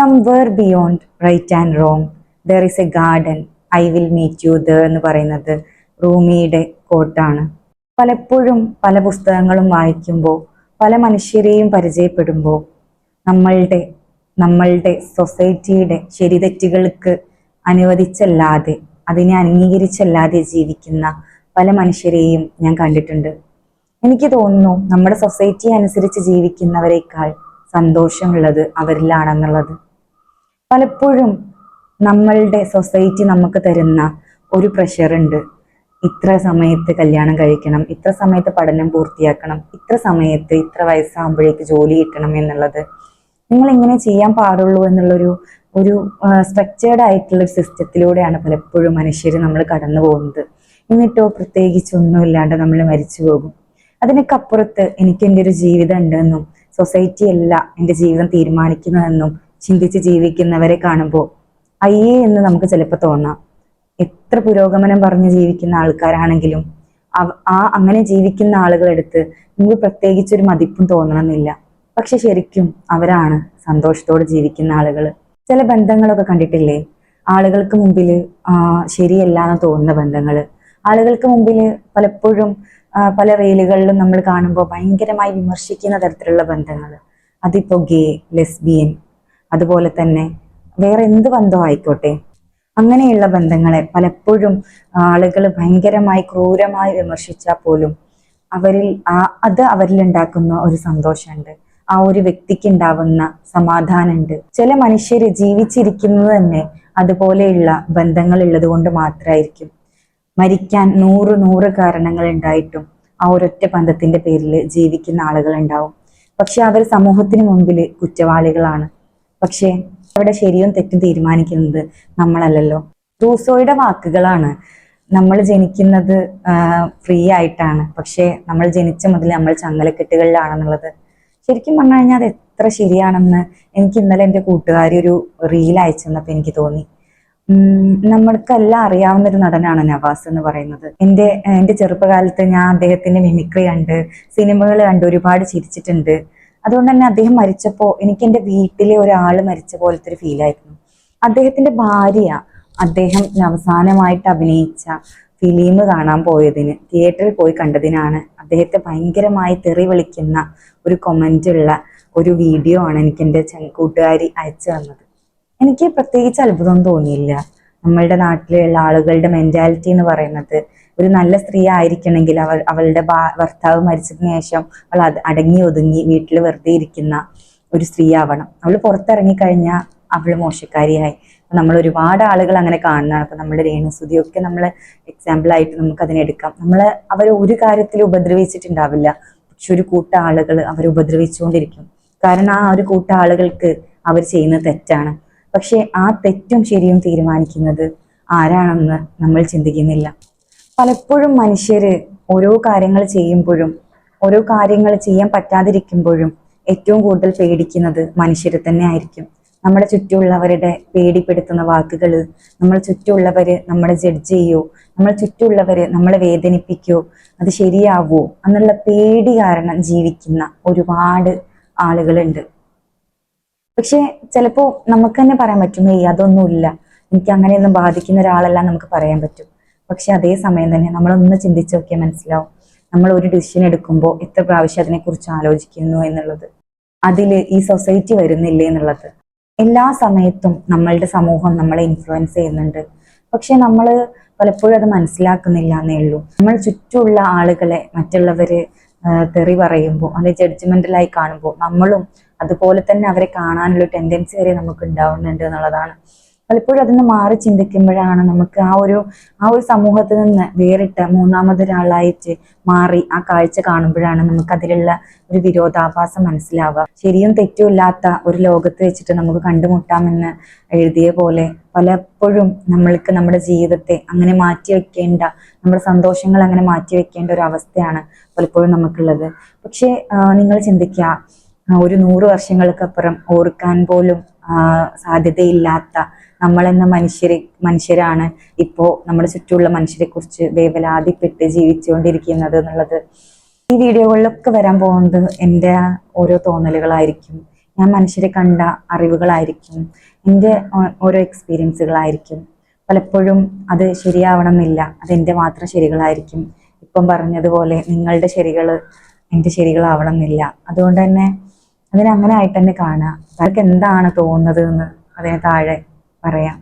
Somewhere beyond right and wrong there is a garden I will meet you there എന്ന് പറയുന്നത് റൂമിയുടെ കോട്ടാണ്. പലപ്പോഴും പല പുസ്തകങ്ങളും വായിക്കുമ്പോൾ, പല മനുഷ്യരെയും പരിചയപ്പെടുമ്പോൾ നമ്മളുടെ നമ്മളുടെ സൊസൈറ്റിയുടെ ശരിതെറ്റുകൾക്ക് അനുവദിച്ചല്ലാതെ, അതിനെ അംഗീകരിച്ചല്ലാതെ ജീവിക്കുന്ന പല മനുഷ്യരെയും ഞാൻ കണ്ടിട്ടുണ്ട്. എനിക്ക് തോന്നുന്നു നമ്മുടെ സൊസൈറ്റി അനുസരിച്ച് ജീവിക്കുന്നവരെക്കാൾ സന്തോഷമുള്ളത് അവരിലാണെന്നുള്ളത്. പലപ്പോഴും നമ്മളുടെ സൊസൈറ്റി നമുക്ക് തരുന്ന ഒരു പ്രഷറുണ്ട്. ഇത്ര സമയത്ത് കല്യാണം കഴിക്കണം, ഇത്ര സമയത്ത് പഠനം പൂർത്തിയാക്കണം, ഇത്ര സമയത്ത് ഇത്ര വയസ്സാകുമ്പോഴേക്ക് ജോലി കിട്ടണം എന്നുള്ളത്. നിങ്ങൾ ഇങ്ങനെ ചെയ്യാൻ പാടുള്ളൂ എന്നുള്ളൊരു ഒരു സ്ട്രക്ചേർഡ് ആയിട്ടുള്ള ഒരു സിസ്റ്റത്തിലൂടെയാണ് പലപ്പോഴും മനുഷ്യർ നമ്മൾ കടന്നു പോകുന്നത്. എന്നിട്ടോ പ്രത്യേകിച്ചൊന്നുമില്ലാണ്ട് നമ്മൾ മരിച്ചു പോകും. അതിനൊക്കെ അപ്പുറത്ത് എനിക്ക് എൻ്റെ ഒരു ജീവിതം ഉണ്ടെന്നും സൊസൈറ്റി അല്ല എൻ്റെ ജീവിതം തീരുമാനിക്കുന്നതെന്നും ചിന്തിച്ച് ജീവിക്കുന്നവരെ കാണുമ്പോൾ അയ്യേ എന്ന് നമുക്ക് ചിലപ്പോൾ തോന്നാം. എത്ര പുരോഗമനം പറഞ്ഞ് ജീവിക്കുന്ന ആൾക്കാരാണെങ്കിലും അങ്ങനെ ജീവിക്കുന്ന ആളുകളെടുത്ത് നമുക്ക് പ്രത്യേകിച്ചൊരു മതിപ്പും തോന്നണമെന്നില്ല. പക്ഷെ ശരിക്കും അവരാണ് സന്തോഷത്തോടെ ജീവിക്കുന്ന ആളുകൾ. ചില ബന്ധങ്ങളൊക്കെ കണ്ടിട്ടില്ലേ, ആളുകൾക്ക് മുമ്പിൽ ശരിയല്ല എന്ന് തോന്നുന്ന ബന്ധങ്ങൾ, ആളുകൾക്ക് മുമ്പിൽ പലപ്പോഴും പല റീലുകളിലും നമ്മൾ കാണുമ്പോൾ ഭയങ്കരമായി വിമർശിക്കുന്ന തരത്തിലുള്ള ബന്ധങ്ങൾ. അതിപ്പോൾ ഗേ, ലെസ്ബിയൻ, അതുപോലെ തന്നെ വേറെ എന്ത് ബന്ധം ആയിക്കോട്ടെ, അങ്ങനെയുള്ള ബന്ധങ്ങളെ പലപ്പോഴും ആളുകൾ ഭയങ്കരമായി ക്രൂരമായി വിമർശിച്ചാൽ പോലും അവരിൽ ഉണ്ടാക്കുന്ന ഒരു സന്തോഷമുണ്ട്, ആ ഒരു വ്യക്തിക്ക് ഉണ്ടാവുന്ന സമാധാനമുണ്ട്. ചില മനുഷ്യർ ജീവിച്ചിരിക്കുന്നത് തന്നെ അതുപോലെയുള്ള ബന്ധങ്ങൾ ഉള്ളത് കൊണ്ട് മാത്രമായിരിക്കും. മരിക്കാൻ നൂറ് കാരണങ്ങൾ ഉണ്ടായിട്ടും ആ ഒരൊറ്റ ബന്ധത്തിന്റെ പേരിൽ ജീവിക്കുന്ന ആളുകൾ ഉണ്ടാവും. പക്ഷെ അവർ സമൂഹത്തിന് മുമ്പിൽ കുറ്റവാളികളാണ്. പക്ഷേ അവിടെ ശരിയും തെറ്റും തീരുമാനിക്കുന്നത് നമ്മളല്ലല്ലോ. റൂസോയുടെ വാക്കുകളാണ്, നമ്മൾ ജനിക്കുന്നത് ഫ്രീ ആയിട്ടാണ്, പക്ഷേ നമ്മൾ ജനിച്ച മുതൽ നമ്മൾ ചങ്ങലക്കെട്ടുകളിലാണെന്നുള്ളത്. ശരിക്കും പറഞ്ഞു കഴിഞ്ഞാൽ അത് എത്ര ശരിയാണെന്ന് എനിക്ക് ഇന്നലെ എൻ്റെ കൂട്ടുകാരി ഒരു റീൽ അയച്ചു തന്നപ്പോൾ എനിക്ക് തോന്നി. നമ്മൾക്കെല്ലാം അറിയാവുന്ന ഒരു നടനാണ് നവാസ് എന്ന് പറയുന്നത്. എൻ്റെ ചെറുപ്പകാലത്ത് ഞാൻ അദ്ദേഹത്തിന്റെ മിമിക്രി കണ്ട്, സിനിമകൾ കണ്ട് ഒരുപാട് ചിരിച്ചിട്ടുണ്ട്. അതുകൊണ്ട് തന്നെ അദ്ദേഹം മരിച്ചപ്പോൾ എനിക്ക് എൻ്റെ വീട്ടിലെ ഒരാൾ മരിച്ച പോലത്തെ ഒരു ഫീലായിരുന്നു. അദ്ദേഹത്തിന്റെ ഭാര്യ അദ്ദേഹം അവസാനമായിട്ട് അഭിനയിച്ച ഫിലിം കാണാൻ പോയതിന്, തിയേറ്ററിൽ പോയി കണ്ടതിനാണ് അദ്ദേഹത്തെ ഭയങ്കരമായി തെറി വിളിക്കുന്ന ഒരു കൊമന്റ് ഉള്ള ഒരു വീഡിയോ ആണ് എനിക്ക് എൻ്റെ കൂട്ടുകാരി അയച്ചു തന്നത്. എനിക്ക് പ്രത്യേകിച്ച് അത്ഭുതം തോന്നിയില്ല. നമ്മളുടെ നാട്ടിലുള്ള ആളുകളുടെ മെന്റാലിറ്റി എന്ന് പറയുന്നത്, ഒരു നല്ല സ്ത്രീ ആയിരിക്കണമെങ്കിൽ അവളുടെ ഭർത്താവ് മരിച്ചതിന് ശേഷം അവൾ അടങ്ങി ഒതുങ്ങി വീട്ടിൽ വെറുതെ ഇരിക്കുന്ന ഒരു സ്ത്രീ ആവണം. അവൾ പുറത്തിറങ്ങിക്കഴിഞ്ഞാൽ അവൾ മോശക്കാരിയായി. നമ്മൾ ഒരുപാട് ആളുകൾ അങ്ങനെ കാണുന്നതാണ്. ഇപ്പൊ നമ്മുടെ രേണുസുതിയൊക്കെ നമ്മൾ എക്സാമ്പിൾ ആയിട്ട് നമുക്ക് അതിനെടുക്കാം. അവർ ഒരു കാര്യത്തിൽ ഉപദ്രവിച്ചിട്ടുണ്ടാവില്ല, പക്ഷെ ഒരു കൂട്ടം ആളുകൾ അവർ ഉപദ്രവിച്ചുകൊണ്ടിരിക്കും. കാരണം ആ ഒരു കൂട്ടം ആളുകൾക്ക് അവർ ചെയ്യുന്നത് തെറ്റാണ്. പക്ഷെ ആ തെറ്റും ശരിയും തീരുമാനിക്കുന്നത് ആരാണെന്ന് നമ്മൾ ചിന്തിക്കുന്നില്ല. പലപ്പോഴും മനുഷ്യര് ഓരോ കാര്യങ്ങൾ ചെയ്യുമ്പോഴും, ഓരോ കാര്യങ്ങൾ ചെയ്യാൻ പറ്റാതിരിക്കുമ്പോഴും ഏറ്റവും കൂടുതൽ പേടിക്കുന്നത് മനുഷ്യരെ തന്നെ ആയിരിക്കും. നമ്മുടെ ചുറ്റുമുള്ളവരുടെ പേടിപ്പെടുത്തുന്ന വാക്കുകൾ, നമ്മളെ ചുറ്റുമുള്ളവര് നമ്മളെ ജഡ്ജ് ചെയ്യോ, നമ്മളെ ചുറ്റുമുള്ളവര് നമ്മളെ വേദനിപ്പിക്കോ, അത് ശരിയാവോ എന്നുള്ള പേടി കാരണം ജീവിക്കുന്ന ഒരുപാട് ആളുകളുണ്ട്. പക്ഷെ ചിലപ്പോൾ നമുക്ക് തന്നെ പറയാൻ പറ്റും, അതൊന്നുമില്ല, എനിക്ക് അങ്ങനെയൊന്നും ബാധിക്കുന്ന ഒരാളല്ല നമുക്ക് പറയാൻ പറ്റും. പക്ഷെ അതേ സമയം തന്നെ നമ്മളൊന്ന് ചിന്തിച്ചു നോക്കിയാൽ മനസ്സിലാവും, നമ്മൾ ഒരു ഡിസിഷൻ എടുക്കുമ്പോൾ എത്ര പ്രാവശ്യം അതിനെക്കുറിച്ച് ആലോചിക്കുന്നു എന്നുള്ളത്, അതിൽ ഈ സൊസൈറ്റി വരുന്നില്ലേ എന്നുള്ളത്. എല്ലാ സമയത്തും നമ്മളുടെ സമൂഹം നമ്മളെ ഇൻഫ്ലുവൻസ് ചെയ്യുന്നുണ്ട്. പക്ഷെ നമ്മൾ പലപ്പോഴും അത് മനസ്സിലാക്കുന്നില്ല എന്നേ ഉള്ളൂ. നമ്മൾ ചുറ്റുമുള്ള ആളുകളെ മറ്റുള്ളവര് തെറി പറയുമ്പോൾ, അല്ലെങ്കിൽ ജഡ്ജ്മെന്റലായി കാണുമ്പോൾ നമ്മളും അതുപോലെ തന്നെ അവരെ കാണാനുള്ള ടെൻഡൻസി വരെ നമുക്ക് ഉണ്ടാവുന്നുണ്ട് എന്നുള്ളതാണ്. പലപ്പോഴും അതിന് മാറി ചിന്തിക്കുമ്പോഴാണ് നമുക്ക് ആ ഒരു സമൂഹത്തിൽ നിന്ന് വേറിട്ട മൂന്നാമതൊരാളായിട്ട് മാറി ആ കാഴ്ച കാണുമ്പോഴാണ് നമുക്ക് അതിലുള്ള ഒരു വിരോധാഭാസം മനസ്സിലാവുക. ശരിയും തെറ്റും ഇല്ലാത്ത ഒരു ലോകത്ത് വെച്ചിട്ട് നമുക്ക് കണ്ടുമുട്ടാമെന്ന് എഴുതിയ പോലെ പലപ്പോഴും നമ്മൾക്ക് നമ്മുടെ ജീവിതത്തെ അങ്ങനെ മാറ്റിവെക്കേണ്ട, നമ്മുടെ സന്തോഷങ്ങൾ അങ്ങനെ മാറ്റിവെക്കേണ്ട ഒരു അവസ്ഥയാണ് പലപ്പോഴും നമുക്കുള്ളത്. പക്ഷെ നിങ്ങൾ ചിന്തിക്കുക, ഒരു 100 വർഷങ്ങൾക്കപ്പുറം ഓർക്കാൻ പോലും സാധ്യതയില്ലാത്ത നമ്മളെന്ന മനുഷ്യരാണ് ഇപ്പോൾ നമ്മുടെ ചുറ്റുമുള്ള മനുഷ്യരെ കുറിച്ച് വേവലാതിപ്പെട്ട് ജീവിച്ചുകൊണ്ടിരിക്കുന്നത് എന്നുള്ളത്. ഈ വീഡിയോകളിലൊക്കെ വരാൻ പോകുന്നത് എൻ്റെ ഓരോ തോന്നലുകളായിരിക്കും, ഞാൻ മനുഷ്യരെ കണ്ട അറിവുകളായിരിക്കും, എൻ്റെ ഓരോ എക്സ്പീരിയൻസുകളായിരിക്കും. പലപ്പോഴും അത് ശരിയാവണം എന്നില്ല, അതെൻ്റെ മാത്രം ശരികളായിരിക്കും. ഇപ്പം പറഞ്ഞതുപോലെ നിങ്ങളുടെ ശരികൾ എൻ്റെ ശരികളാവണം എന്നില്ല. അതുകൊണ്ട് തന്നെ അതിനെ അങ്ങനെ ആയിട്ട് തന്നെ കാണാം. അവർക്ക് എന്താണ് തോന്നുന്നത് എന്ന് അതിന് താഴെ പറയാം.